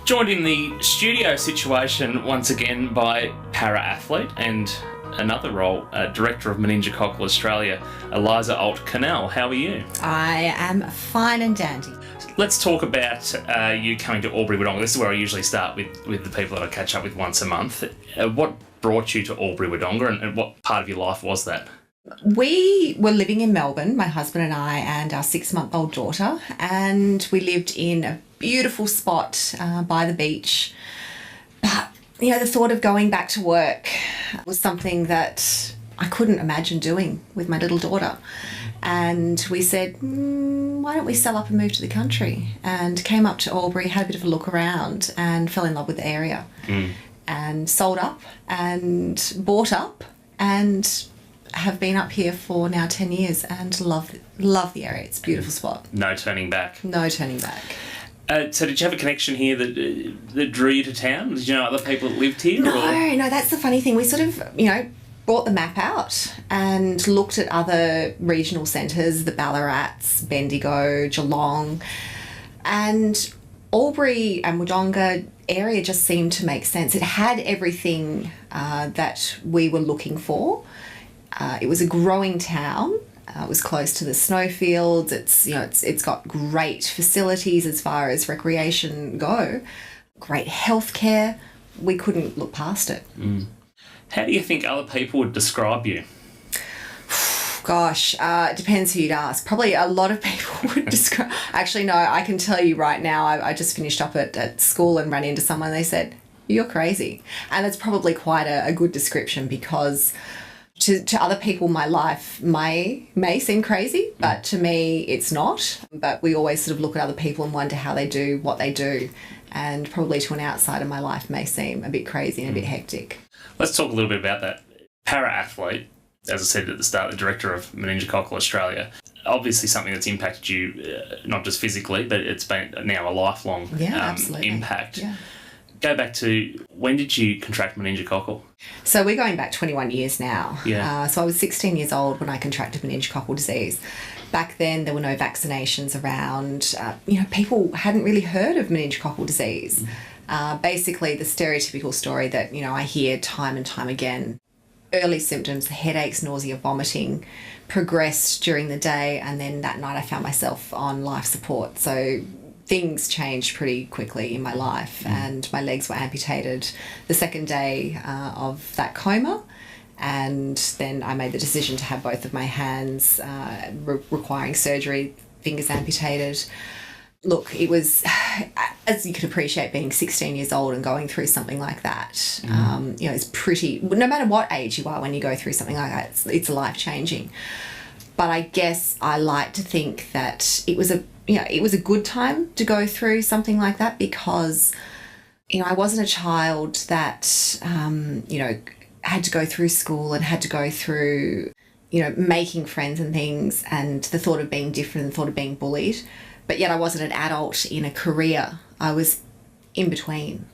Joined in the studio situation once again by para-athlete and another role, Director of Meningococcal Australia, Eliza Ault-Connell. How are you? I am fine and dandy. Let's talk about you coming to Albury-Wodonga. This is where I usually start with the people that I catch up with once a month. What brought you to Albury-Wodonga and what part of your life was that? We were living in Melbourne, my husband and I, and our 6-month-old daughter, and we lived in a beautiful spot by the beach. But, the thought of going back to work was something that I couldn't imagine doing with my little daughter. And we said, why don't we sell up and move to the country? And came up to Albury, had a bit of a look around and fell in love with the area. And sold up and bought up and have been up here for now 10 years and love the area. It's a beautiful spot. No turning back. No turning back. So did you have a connection here that drew you to town? Did you know other people that lived here? No, that's the funny thing. We sort of, brought the map out and looked at other regional centres, the Ballarats, Bendigo, Geelong, and Albury and Wodonga area just seemed to make sense. It had everything that we were looking for. It was a growing town. It was close to the snowfields. It's got great facilities as far as recreation go. Great healthcare. We couldn't look past it. How do you think other people would describe you? Gosh, it depends who you'd ask. Probably a lot of people would describe... Actually, no, I can tell you right now, I just finished up at school and ran into someone and they said, "You're crazy." And it's probably quite a good description because... To other people, my life may seem crazy, but to me, it's not. But we always sort of look at other people and wonder how they do what they do. And probably to an outsider, my life may seem a bit crazy and a bit hectic. Let's talk a little bit about that. Para-athlete, as I said at the start, the Director of Meningococcal Australia, obviously something that's impacted you, not just physically, but it's been now a lifelong impact. Yeah. Go back to, when did you contract meningococcal? So we're going back 21 years now. Yeah. So I was 16 years old when I contracted meningococcal disease. Back then, there were no vaccinations around. People hadn't really heard of meningococcal disease. Basically, the stereotypical story that, I hear time and time again. Early symptoms, headaches, nausea, vomiting, progressed during the day, and then that night I found myself on life support. So things changed pretty quickly in my life and my legs were amputated the second day of that coma, and then I made the decision to have both of my hands requiring surgery, fingers amputated. Look, it was, as you can appreciate, being 16 years old and going through something like that, it's pretty, no matter what age you are when you go through something like that, it's life-changing. But I guess I like to think that it was a good time to go through something like that because, I wasn't a child that, had to go through school and had to go through, making friends and things and the thought of being different and the thought of being bullied. But yet I wasn't an adult in a career. I was in between.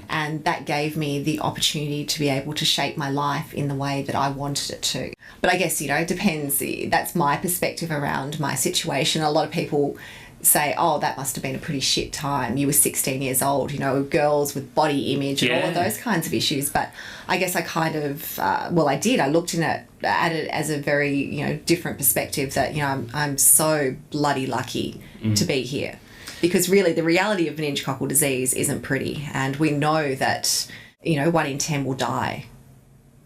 And that gave me the opportunity to be able to shape my life in the way that I wanted it to. But I guess, it depends. That's my perspective around my situation. A lot of people say, oh, that must have been a pretty shit time. You were 16 years old, girls with body image and all of those kinds of issues. But I guess I kind of, I did. I looked at it as a very, different perspective that, I'm so bloody lucky to be here. Because really the reality of meningococcal disease isn't pretty. And we know that, 1 in 10 will die.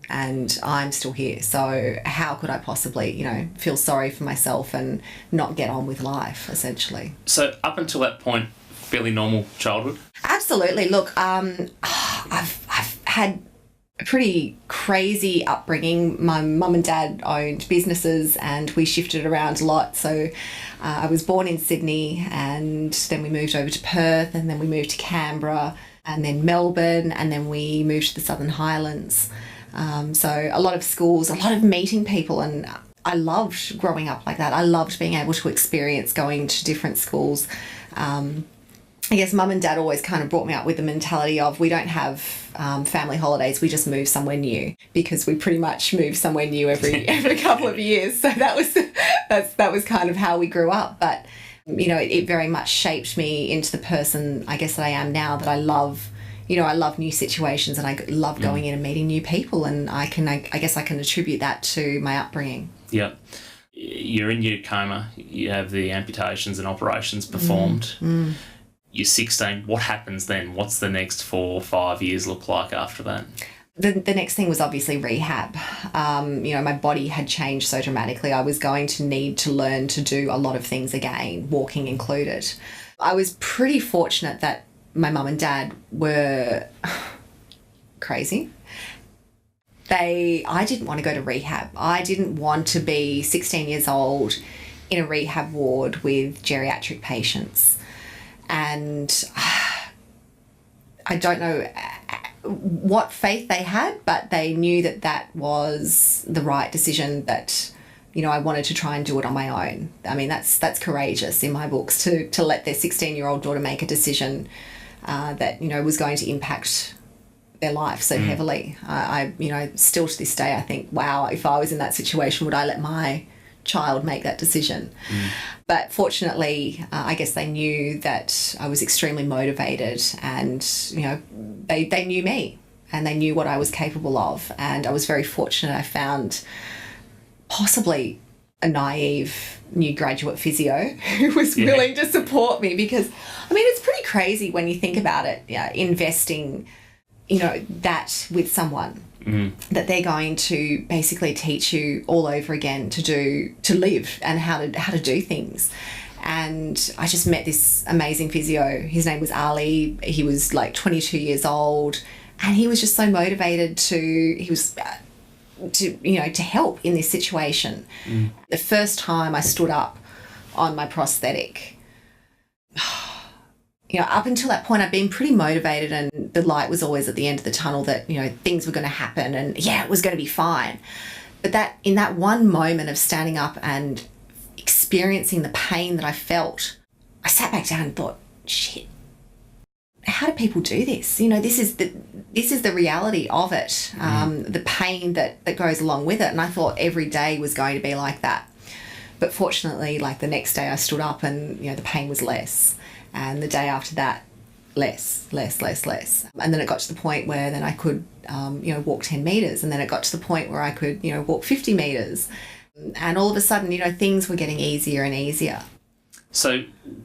And I'm still here. So how could I possibly, feel sorry for myself and not get on with life, essentially? So up until that point, fairly normal childhood? Absolutely. Look, I've had a pretty crazy upbringing. My mum and dad owned businesses and we shifted around a lot. So I was born in Sydney and then we moved over to Perth and then we moved to Canberra and then Melbourne and then we moved to the Southern Highlands. So a lot of schools, a lot of meeting people, and I loved growing up like that. I loved being able to experience going to different schools. I guess mum and dad always kind of brought me up with the mentality of we don't have family holidays, we just move somewhere new, because we pretty much move somewhere new every couple of years. So that was kind of how we grew up. But You know, it very much shaped me into the person, I guess, that I am now, that I love. You know, I love new situations and I love going in and meeting new people, and I guess I can attribute that to my upbringing. Yeah. You're in your coma, you have the amputations and operations performed. You're 16. What happens then? What's the next 4 or 5 years look like after that? The next thing was obviously rehab. You know, my body had changed so dramatically. I was going to need to learn to do a lot of things again, walking included. I was pretty fortunate that my mum and dad were crazy. I didn't want to go to rehab. I didn't want to be 16 years old in a rehab ward with geriatric patients. And I don't know what faith they had, but they knew that that was the right decision, that, you know, I wanted to try and do it on my own. I mean, that's courageous in my books, to let their 16-year-old daughter make a decision that, you know, was going to impact their life so heavily. I, you know, still to this day, I think, wow, if I was in that situation, would I let my child make that decision? But fortunately, I guess they knew that I was extremely motivated, and, you know, they knew me and they knew what I was capable of. And I was very fortunate. I found possibly a naive new graduate physio who was willing to support me, because, I mean, it's pretty crazy when you think about it, investing, you know, that with someone, that they're going to basically teach you all over again to live and how to do things. And I just met this amazing physio. His name was Ali. He was like 22 years old, and he was just so motivated to help in this situation. The first time I stood up on my prosthetic, you know, up until that point, I'd been pretty motivated, and the light was always at the end of the tunnel, that, you know, things were going to happen and, yeah, it was going to be fine. But that in that one moment of standing up and experiencing the pain that I felt, I sat back down and thought, shit, how do people do this? You know, this is the reality of it, the pain that goes along with it. And I thought every day was going to be like that. But fortunately, like, the next day I stood up and, you know, the pain was less. And the day after that, less. And then it got to the point where then I could, you know, walk 10 metres. And then it got to the point where I could, you know, walk 50 metres. And all of a sudden, you know, things were getting easier and easier. So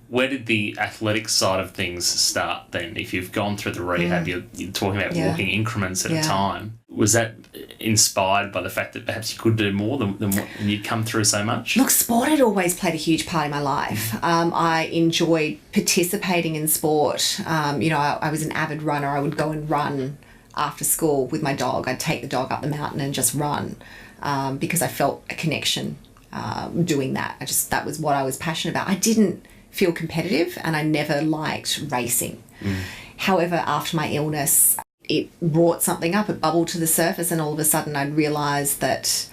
where did the athletic side of things start then? If you've gone through the rehab, you're talking about walking increments at a time. Was that inspired by the fact that perhaps you could do more than what you'd come through so much? Look, sport had always played a huge part in my life. I enjoyed participating in sport. You know, I was an avid runner. I would go and run after school with my dog. I'd take the dog up the mountain and just run because I felt a connection doing that. That was what I was passionate about. I didn't feel competitive, and I never liked racing. However, after my illness, it brought something up, it bubbled to the surface, and all of a sudden I'd realised that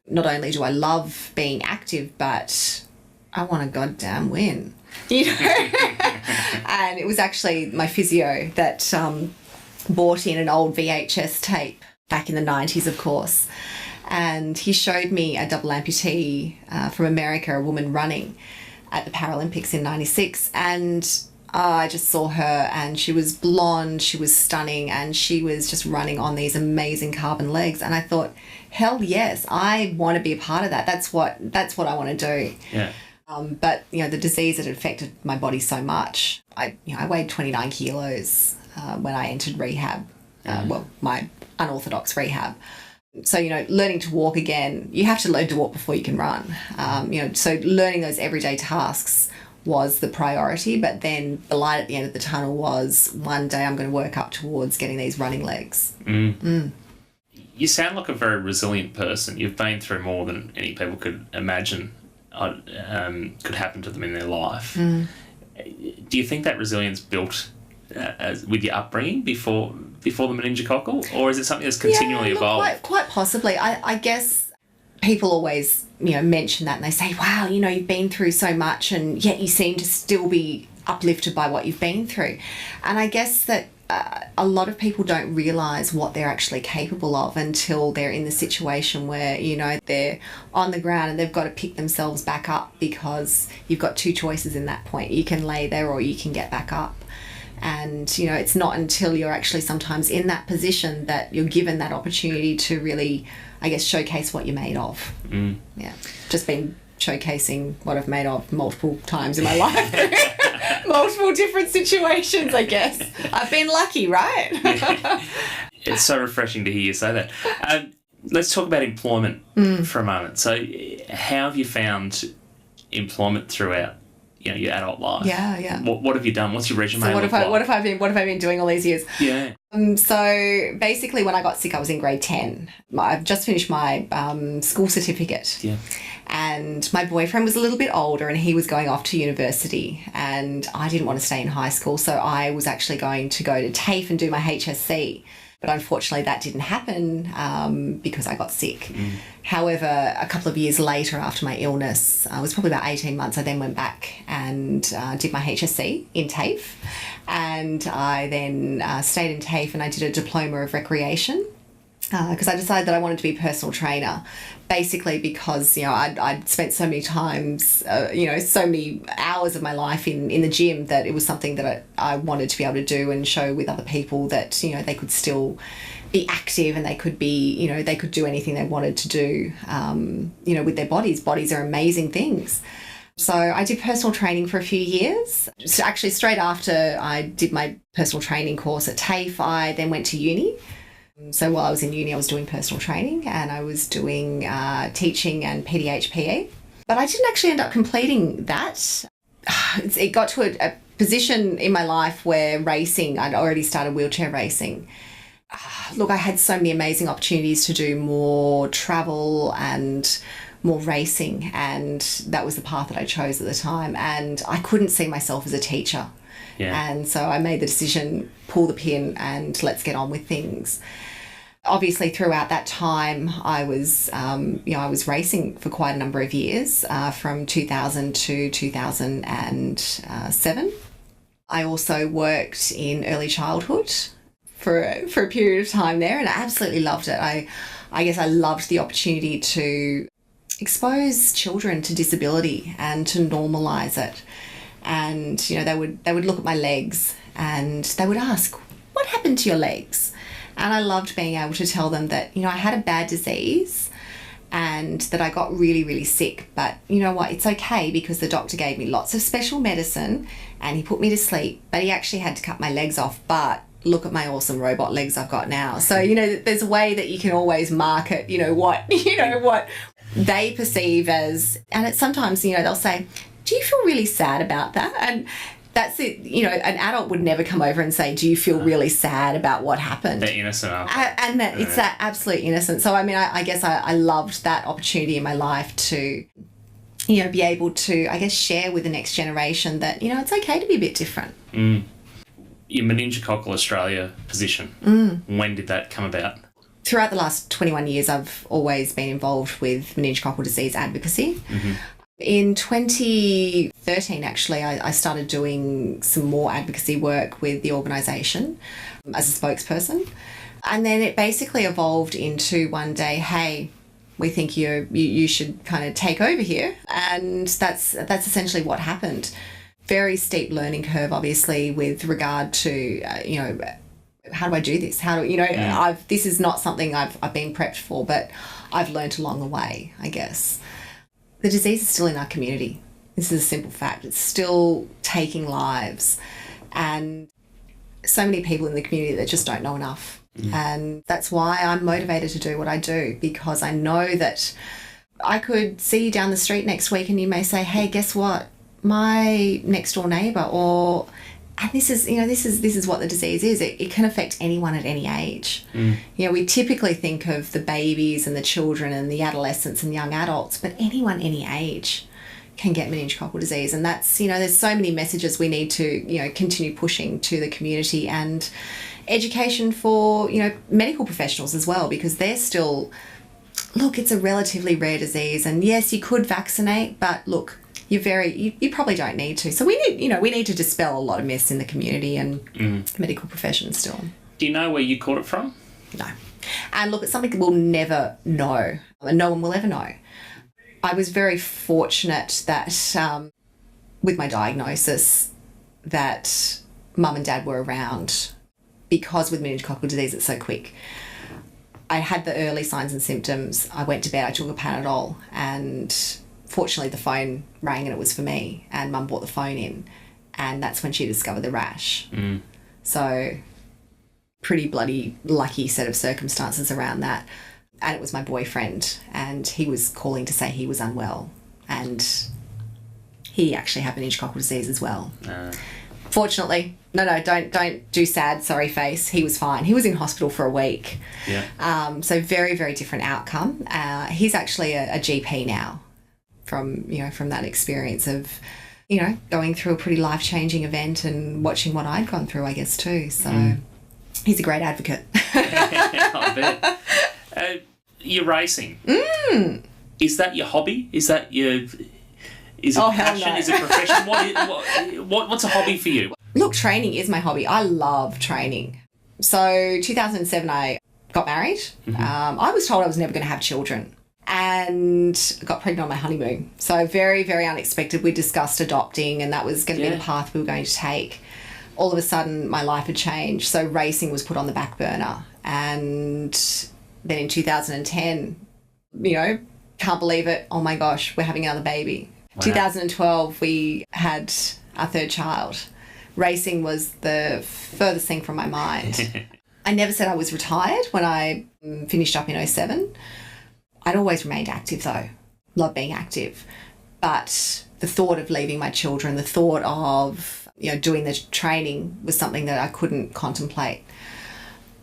not only do I love being active, but I want to goddamn win. You know? And it was actually my physio that bought in an old VHS tape back in the 90s, of course. And he showed me a double amputee from America, a woman running at the Paralympics in 96. And I just saw her, and she was blonde, she was stunning, and she was just running on these amazing carbon legs. And I thought, hell yes, I want to be a part of that. That's what I want to do. Yeah. But, you know, the disease had affected my body so much. I weighed 29 kilos when I entered rehab, my unorthodox rehab. So, you know, learning to walk again, you have to learn to walk before you can run. You know, so learning those everyday tasks was the priority, but then the light at the end of the tunnel was, one day I'm going to work up towards getting these running legs. You sound like a very resilient person. You've been through more than any people could imagine could happen to them in their life. Do you think that resilience built with your upbringing before the meningococcal, or is it something that's continually evolved? Quite possibly. I guess people always, you know, mention that, and they say, wow, you know, you've been through so much and yet you seem to still be uplifted by what you've been through. And I guess that a lot of people don't realise what they're actually capable of until they're in the situation where, you know, they're on the ground and they've got to pick themselves back up, because you've got two choices in that point. You can lay there or you can get back up. And, you know, it's not until you're actually sometimes in that position that you're given that opportunity to really, I guess, showcase what you're made of. Yeah. Just been showcasing what I've made of multiple times in my life. Multiple different situations, I guess. I've been lucky, right? Yeah. It's so refreshing to hear you say that. Let's talk about employment for a moment. So how have you found employment throughout, you know, your adult life? Yeah. What have you done? What's your resume? So what have I been doing all these years? Yeah. So basically, when I got sick, I was in grade 10. I've just finished my school certificate. Yeah. And my boyfriend was a little bit older and he was going off to university, and I didn't want to stay in high school, so I was actually going to go to TAFE and do my HSC. But unfortunately that didn't happen because I got sick. However, a couple of years later, after my illness, it was probably about 18 months, I then went back and did my HSC in TAFE. And I then stayed in TAFE and I did a diploma of recreation, because I decided that I wanted to be a personal trainer, basically because, you know, I'd spent so many times, you know, so many hours of my life in the gym, that it was something that I wanted to be able to do and show with other people that, you know, they could still be active and they could be, you know, they could do anything they wanted to do, you know, with their bodies. Bodies are amazing things. So I did personal training for a few years. So actually, straight after I did my personal training course at TAFE, I then went to uni. So while I was in uni, I was doing personal training and I was doing teaching and PDHPE. But I didn't actually end up completing that. It got to a position in my life where racing, I'd already started wheelchair racing. Look, I had so many amazing opportunities to do more travel and more racing, and that was the path that I chose at the time. And I couldn't see myself as a teacher. Yeah. And so I made the decision, pull the pin and let's get on with things. Obviously, throughout that time, I was, you know, I was racing for quite a number of years, from 2000 to 2007. I also worked in early childhood for a period of time there, and I absolutely loved it. I guess I loved the opportunity to expose children to disability and to normalise it. And, you know, they would look at my legs and they would ask, what happened to your legs? And I loved being able to tell them that, you know, I had a bad disease and that I got really, really sick. But you know what? It's okay, because the doctor gave me lots of special medicine and he put me to sleep, but he actually had to cut my legs off. But look at my awesome robot legs I've got now. So, you know, there's a way that you can always market, you know, what they perceive as, and it's sometimes, you know, they'll say, do you feel really sad about that? And that's it. You know, an adult would never come over and say, do you feel really sad about what happened? They're innocent. And that it's that absolute innocence. So, I mean, I guess I loved that opportunity in my life to, you know, be able to, I guess, share with the next generation that, you know, it's okay to be a bit different. Your Meningococcal Australia position, when did that come about? Throughout the last 21 years, I've always been involved with meningococcal disease advocacy. In 2013, actually, I started doing some more advocacy work with the organisation as a spokesperson. And then it basically evolved into one day, hey, we think you should kind of take over here. And that's essentially what happened. Very steep learning curve, obviously, with regard to, you know, how do I do this? How do, you know, this is not something I've been prepped for, but I've learnt along the way, I guess. The disease is still in our community. This is a simple fact. It's still taking lives. And so many people in the community that just don't know enough. And that's why I'm motivated to do what I do, because I know that I could see you down the street next week and you may say, hey, guess what? My next door neighbour, or, and this is, you know, this is what the disease is. It can affect anyone at any age. You know, we typically think of the babies and the children and the adolescents and young adults, but anyone, any age can get meningococcal disease. And that's, you know, there's so many messages we need to, you know, continue pushing to the community, and education for, you know, medical professionals as well, because they're still, look, it's a relatively rare disease. And yes, you could vaccinate, but look, you probably don't need to. So we need to dispel a lot of myths in the community and medical profession still. Do you know where you caught it from? No. And look, it's something we'll never know, and no one will ever know. I was very fortunate that with my diagnosis that mum and dad were around, because with meningococcal disease it's so quick. I had the early signs and symptoms. I went to bed, I took a Panadol, and fortunately the phone rang and it was for me, and mum brought the phone in, and that's when she discovered the rash. So pretty bloody lucky set of circumstances around that. And it was my boyfriend, and he was calling to say he was unwell, and he actually had meningococcal disease as well. Fortunately, don't do sad, sorry face. He was fine. He was in hospital for a week. Yeah. So very, very different outcome. He's actually a GP now from that experience of, going through a pretty life-changing event and watching what I'd gone through, I guess, too. So he's a great advocate. I bet. You're racing. Is that your hobby? Is that your... Is it passion? No. Is it profession? What's a hobby for you? Look, training is my hobby. I love training. So 2007, I got married. I was told I was never going to have children, and I got pregnant on my honeymoon. So very, very unexpected. We discussed adopting, and that was going to be the path we were going to take. All of a sudden, my life had changed. So racing was put on the back burner. And then in 2010, can't believe it. Oh my gosh, we're having another baby. Wow. 2012, we had our third child. Racing was the furthest thing from my mind. I never said I was retired when I finished up in 2007. I'd always remained active though. Loved being active. But the thought of leaving my children, the thought of doing the training was something that I couldn't contemplate.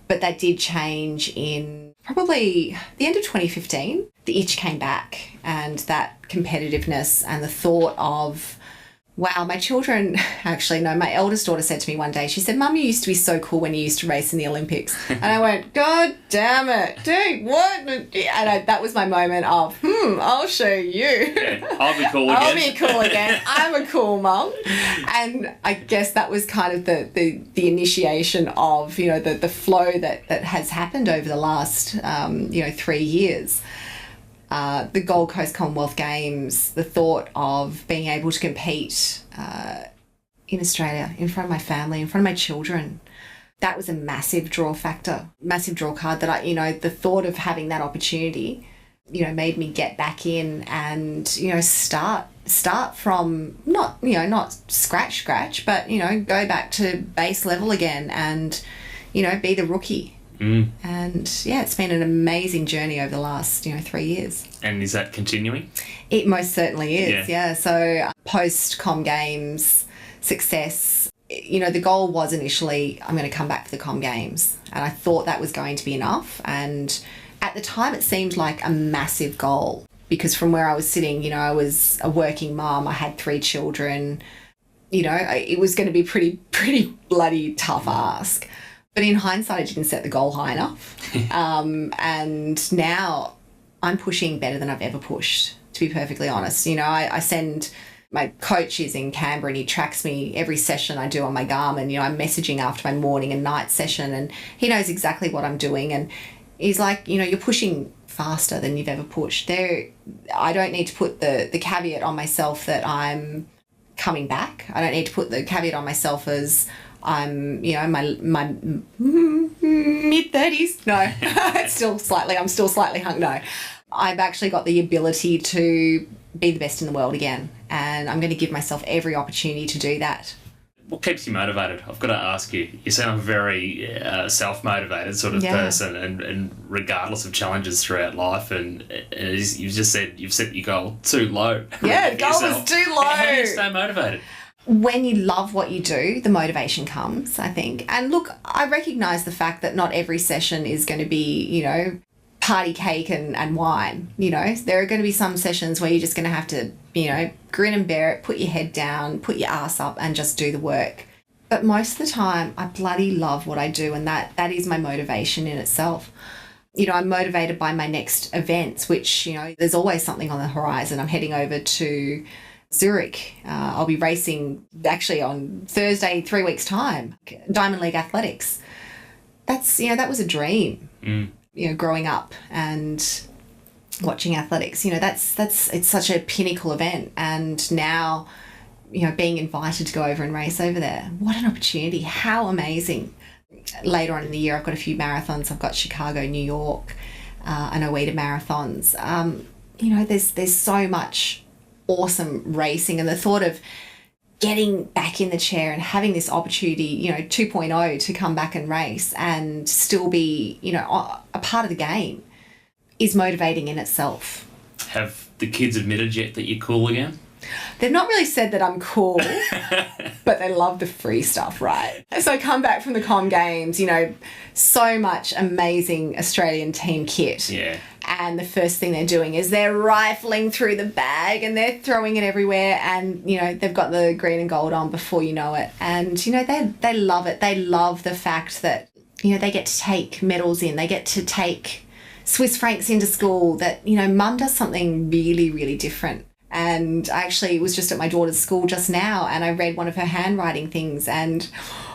But that did change in probably the end of 2015. The itch came back, and that competitiveness and the thought of, wow, my children, actually, no, my eldest daughter said to me one day, she said, Mum, you used to be so cool when you used to race in the Olympics. And I went, God damn it, dude, what? And that was my moment of, I'll show you. Yeah, I'll be cool again. I'll be cool again. I'm a cool mum. And I guess that was kind of the initiation of, the flow that has happened over the last, 3 years. The Gold Coast Commonwealth Games, the thought of being able to compete in Australia, in front of my family, in front of my children, that was a massive draw factor, massive draw card that the thought of having that opportunity, made me get back in and, start from not scratch, but, go back to base level again and, be the rookie. And yeah, it's been an amazing journey over the last 3 years. And is that continuing? It most certainly is. Yeah. So post Com Games success, the goal was initially I'm going to come back for the Com Games, and I thought that was going to be enough. And at the time, it seemed like a massive goal because from where I was sitting, I was a working mum. I had 3 children. It was going to be pretty bloody tough ask. But in hindsight, I didn't set the goal high enough. And now I'm pushing better than I've ever pushed, to be perfectly honest. I send my coach is in Canberra and he tracks me every session I do on my Garmin. I'm messaging after my morning and night session, and he knows exactly what I'm doing. And he's like, you're pushing faster than you've ever pushed. I don't need to put the caveat on myself that I'm coming back. I don't need to put the caveat on myself as I'm, my mid-30s. No, I'm still slightly hung. No, I've actually got the ability to be the best in the world again, and I'm going to give myself every opportunity to do that. What keeps you motivated? I've got to ask you. You sound a very self-motivated sort of person, and regardless of challenges throughout life, and as you've just said, you've set your goal too low. Yeah, the goal was too low. How do you stay motivated? When you love what you do, the motivation comes, I think. And look, I recognise the fact that not every session is going to be, party cake and wine. There are going to be some sessions where you're just going to have to, grin and bear it, put your head down, put your ass up and just do the work. But most of the time, I bloody love what I do, and that is my motivation in itself. I'm motivated by my next events, which, there's always something on the horizon. I'm heading over to Zurich. I'll be racing actually on Thursday, 3 weeks' time. Diamond League Athletics. That's, that was a dream, growing up and watching athletics. It's such a pinnacle event. And now, being invited to go over and race over there, what an opportunity. How amazing. Later on in the year, I've got a few marathons. I've got Chicago, New York, and Oita marathons. There's so much awesome racing, and the thought of getting back in the chair and having this opportunity, 2.0 to come back and race and still be, a part of the game is motivating in itself. Have the kids admitted yet that you're cool again? They've not really said that I'm cool, but they love the free stuff, right? So I come back from the Com Games, so much amazing Australian team kit. Yeah. And the first thing they're doing is they're rifling through the bag and they're throwing it everywhere, and, they've got the green and gold on before you know it. And, they love it. They love the fact that, they get to take medals in. They get to take Swiss francs into school, that, mum does something really, really different. And I actually was just at my daughter's school just now, and I read one of her handwriting things, and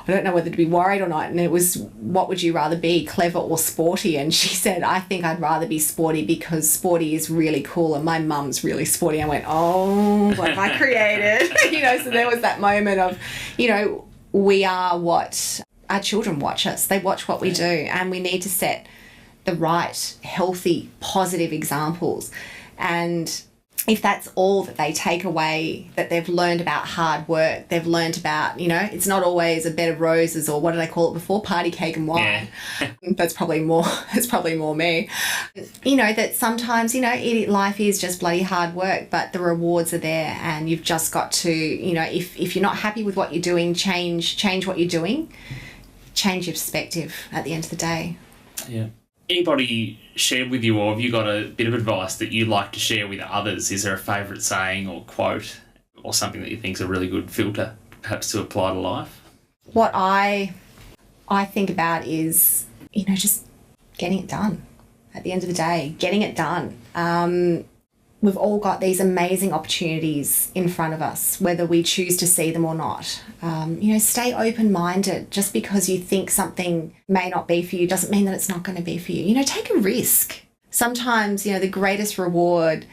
I don't know whether to be worried or not. And it was, what would you rather be, clever or sporty? And she said, I think I'd rather be sporty because sporty is really cool and my mum's really sporty. I went, oh, what have I created? So there was that moment of, we are what our children watch us. They watch what we do, and we need to set the right, healthy, positive examples. And if that's all that they take away, that they've learned about hard work, they've learned about, it's not always a bed of roses, or what did I call it before? Party, cake and wine. Yeah. That's probably more me. That sometimes, life is just bloody hard work, but the rewards are there, and you've just got to, if you're not happy with what you're doing, change what you're doing, change your perspective at the end of the day. Yeah. Anybody shared with you, or have you got a bit of advice that you like to share with others? Is there a favourite saying or quote or something that you think is a really good filter, perhaps to apply to life? What I think about is, just getting it done. At the end of the day, getting it done. We've all got these amazing opportunities in front of us, whether we choose to see them or not. Stay open-minded. Just because you think something may not be for you doesn't mean that it's not going to be for you. Take a risk. Sometimes, the greatest reward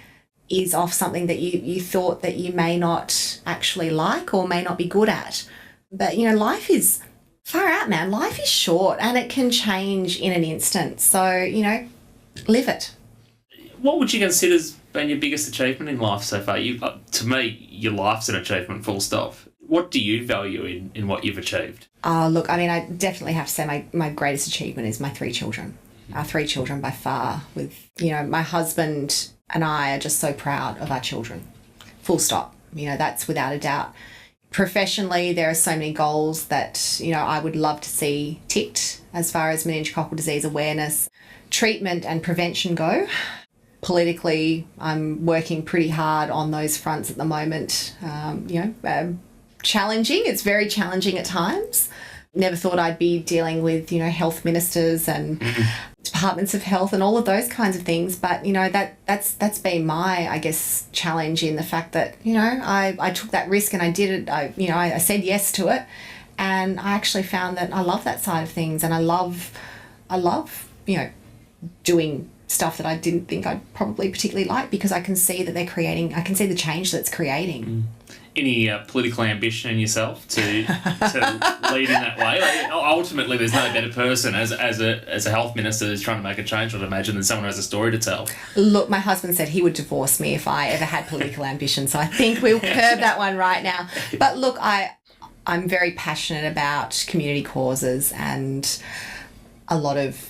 is off something that you thought that you may not actually like or may not be good at. But, life is far out, man. Life is short and it can change in an instant. So, live it. What would you consider as been your biggest achievement in life so far? To me, your life's an achievement, full stop. What do you value in what you've achieved? Look, I definitely have to say my greatest achievement is my 3 children. Our 3 children by far. With, my husband and I are just so proud of our children. Full stop. That's without a doubt. Professionally, there are so many goals that, I would love to see ticked as far as meningococcal disease awareness, treatment and prevention go. Politically, I'm working pretty hard on those fronts at the moment. Challenging. It's very challenging at times. Never thought I'd be dealing with, health ministers and departments of health and all of those kinds of things. But, that's been my, I guess, challenge in the fact that, I took that risk and I did it. I said yes to it. And I actually found that I love that side of things. And I love, doing stuff that I didn't think I'd probably particularly like, because I can see that I can see the change that's creating. Any political ambition in yourself to lead in that way? Ultimately, there's no better person as a health minister who's trying to make a change, I'd imagine, than someone who has a story to tell. Look, my husband said he would divorce me if I ever had political ambition, so I think we'll curb that one right now. But look, I'm very passionate about community causes and a lot of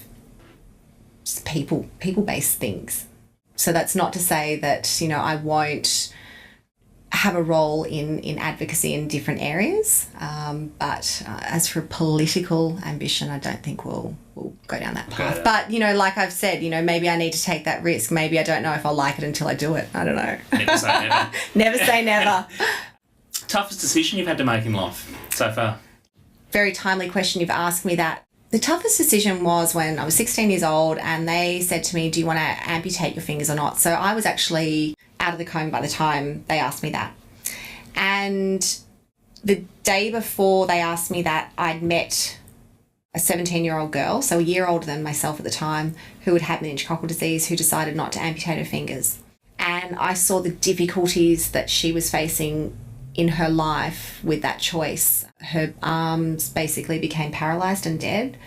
just people-based things. So that's not to say that, I won't have a role in advocacy in different areas. But as for political ambition, I don't think we'll go down that path. But, like I've said, maybe I need to take that risk. Maybe I don't know if I'll like it until I do it. I don't know. Never say never. Never say never. Toughest decision you've had to make in life so far? Very timely question. You've asked me that. The toughest decision was when I was 16 years old and they said to me, do you want to amputate your fingers or not? So I was actually out of the coma by the time they asked me that. And the day before they asked me that, I'd met a 17-year-old girl, so a year older than myself at the time, who had meningococcal disease, who decided not to amputate her fingers. And I saw the difficulties that she was facing in her life with that choice. Her arms basically became paralysed and dead,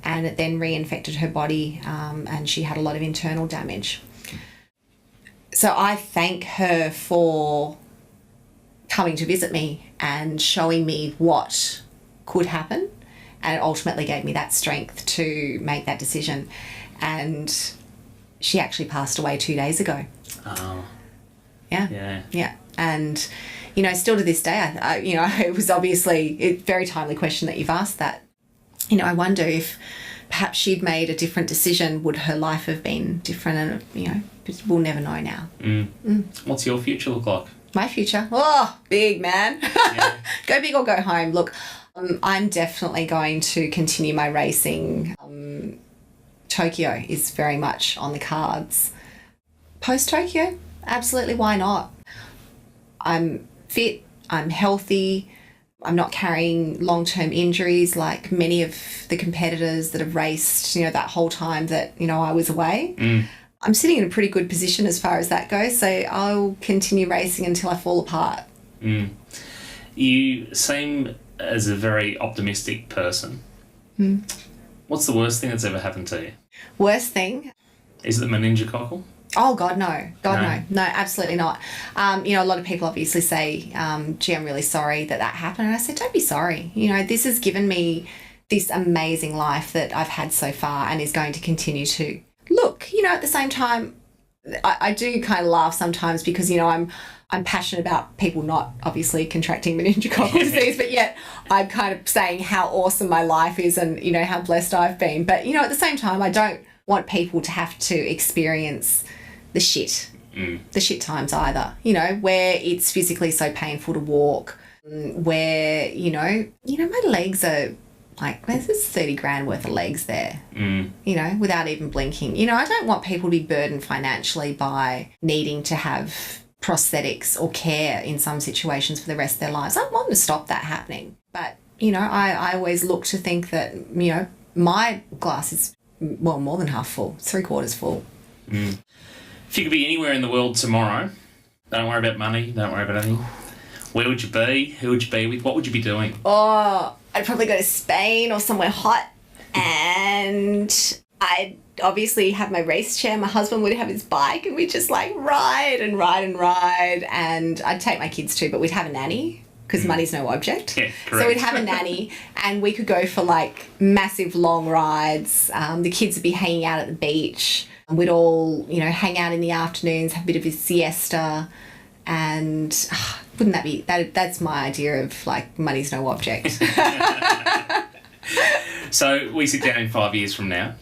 and it then reinfected her body, and she had a lot of internal damage. So I thank her for coming to visit me and showing me what could happen, and it ultimately gave me that strength to make that decision. And she actually passed away 2 days ago. Oh. Yeah. And, you know, still to this day, it was obviously a very timely question that you've asked that. You know, I wonder if perhaps she'd made a different decision, would her life have been different? And, you know, we'll never know now. What's your future look like? My future? Oh, big, man. Yeah. Go big or go home. Look, I'm definitely going to continue my racing. Tokyo is very much on the cards. Post-Tokyo, absolutely, why not? I'm fit, I'm healthy, I'm not carrying long-term injuries like many of the competitors that have raced, you know, that whole time that, you know, I was away. I'm sitting in a pretty good position as far as that goes, so I'll continue racing until I fall apart. You seem as a very optimistic person. What's the worst thing that's ever happened to you? Worst thing? Is it meningococcal? Oh, God, no. No, absolutely not. You know, a lot of people obviously say, gee, I'm really sorry that happened. And I said, don't be sorry. You know, this has given me this amazing life that I've had so far and is going to continue to. Look, you know, at the same time, I do kind of laugh sometimes because, you know, I'm passionate about people not obviously contracting meningococcal disease, but yet I'm kind of saying how awesome my life is and, you know, how blessed I've been. But, you know, at the same time, I don't want people to have to experience the shit times either, you know, where it's physically so painful to walk, where, you know, my legs are like, there's 30 grand worth of legs there, you know, without even blinking. You know, I don't want people to be burdened financially by needing to have prosthetics or care in some situations for the rest of their lives. I want to stop that happening. But, you know, I always look to think that, you know, my glass is, well, more than half full, 3/4 full. If you could be anywhere in the world tomorrow, don't worry about money, don't worry about anything, where would you be? Who would you be with? What would you be doing? Oh, I'd probably go to Spain or somewhere hot, and I'd obviously have my race chair. My husband would have his bike, and we'd just like ride, and I'd take my kids too, but we'd have a nanny because money's no object. Yeah, correct. So we'd have a nanny and we could go for like massive long rides. The kids would be hanging out at the beach. We'd all, you know, hang out in the afternoons, have a bit of a siesta, and wouldn't that be, that's my idea of like money's no object. So we sit down in 5 years from now.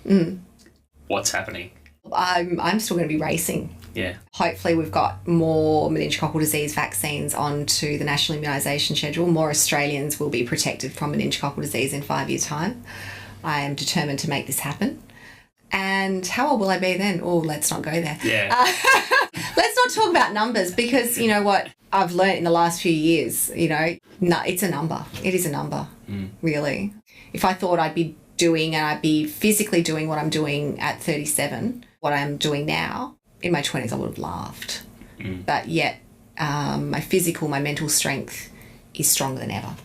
What's happening? I'm still going to be racing. Yeah. Hopefully we've got more meningococcal disease vaccines onto the national immunisation schedule. More Australians will be protected from meningococcal disease in 5 years' time. I am determined to make this happen. And how old will I be then? Oh, let's not go there. Yeah. Let's not talk about numbers because, you know what, I've learnt in the last few years, you know, no, it's a number. It is a number, really. If I thought I'd be doing and I'd be physically doing what I'm doing at 37, what I'm doing now, in my 20s I would have laughed. But yet my physical, my mental strength is stronger than ever.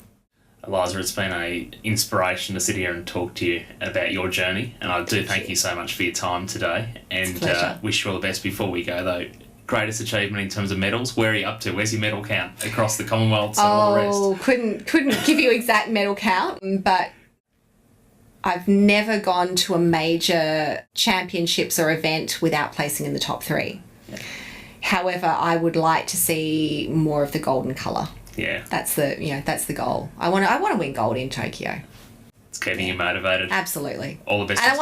Eliza, it's been an inspiration to sit here and talk to you about your journey, and I do thank you so much for your time today, and wish you all the best. Before we go though, greatest achievement in terms of medals, where are you up to? Where's your medal count across the Commonwealths and all the rest? Couldn't give you exact medal count, but I've never gone to a major championships or event without placing in the top 3. Yeah. However, I would like to see more of the golden colour. Yeah. That's the goal. I want to win gold in Tokyo. It's keeping you motivated. Absolutely. All the best. And I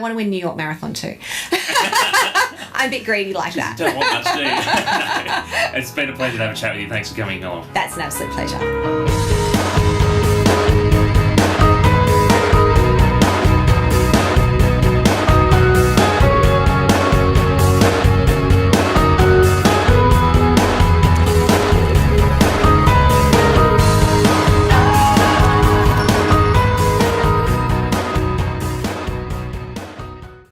want to win New York Marathon too. I'm a bit greedy like that. Don't want much, do you? No. It's been a pleasure to have a chat with you. Thanks for coming along. That's an absolute pleasure.